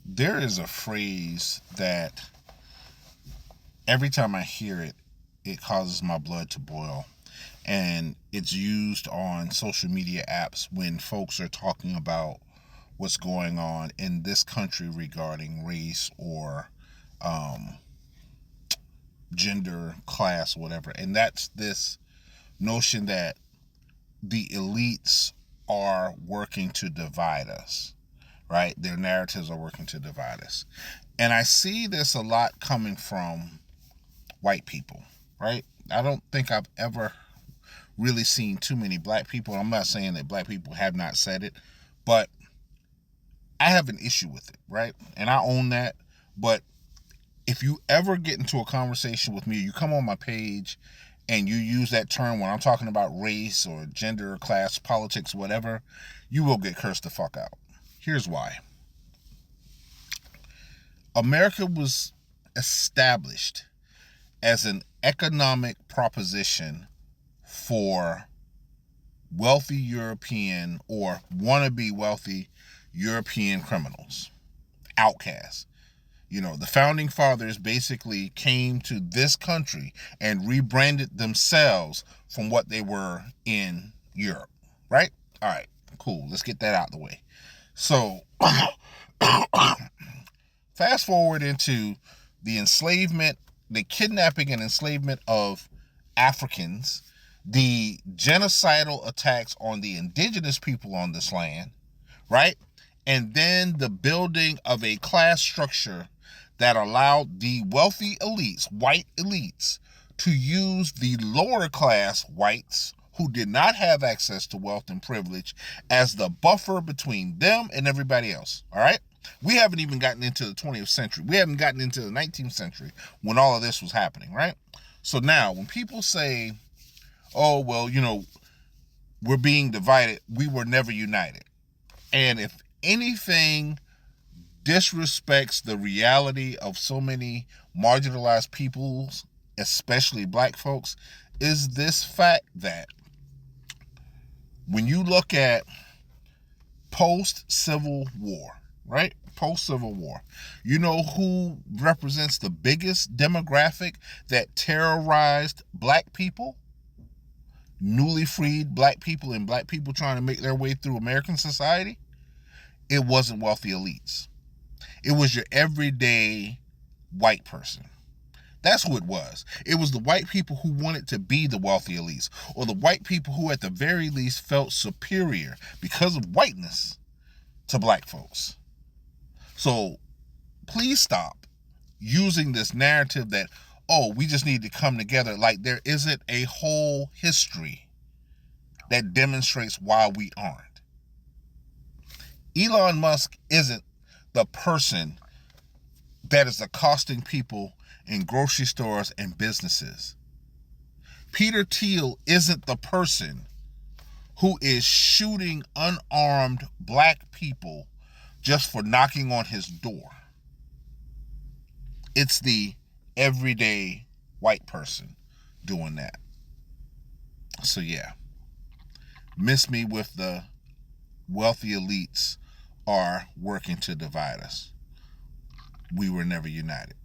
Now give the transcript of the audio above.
There is a phrase that every time I hear it, it causes my blood to boil. And it's used on social media apps when folks are talking about what's going on in this country regarding race or um, gender, class, whatever. And that's this notion that the elites are working to divide us, right? Their narratives are working to divide us. And I see this a lot coming from white people, right? I don't think I've ever really seen too many black people. I'm not saying that black people have not said it, but I have an issue with it, right? And I own that. But if you ever get into a conversation with me, you come on my page and you use that term when I'm talking about race or gender or class, politics, whatever, you will get cursed the fuck out. Here's why. America was established as an economic proposition for wealthy European or wannabe wealthy European criminals, outcasts. You know, the founding fathers basically came to this country and rebranded themselves from what they were in Europe, right? All right, cool. Let's get that out of the way. So, fast forward into the enslavement, the kidnapping and enslavement of Africans, the genocidal attacks on the indigenous people on this land, right? And then the building of a class structure that allowed the wealthy elites, white elites, to use the lower class whites who did not have access to wealth and privilege as the buffer between them and everybody else, all right? We haven't even gotten into the 20th century. We haven't gotten into the 19th century when all of this was happening, right? So now when people say, oh, well, you know, we're being divided, we were never united. And if anything disrespects the reality of so many marginalized peoples, especially black folks, is this fact that when you look at post-Civil War, right? Post-Civil War, you know who represents the biggest demographic that terrorized black people? Newly freed black people and black people trying to make their way through American society? It wasn't wealthy elites. It was your everyday white person. That's who it was. It was the white people who wanted to be the wealthy elites, or the white people who at the very least felt superior because of whiteness to black folks. So please stop using this narrative that, oh, we just need to come together, like there isn't a whole history that demonstrates why we aren't. Elon Musk isn't the person that is accosting people in grocery stores and businesses. Peter Thiel isn't the person who is shooting unarmed black people just for knocking on his door. It's the everyday white person doing that. So yeah, miss me with the wealthy elites are working to divide us. We were never united.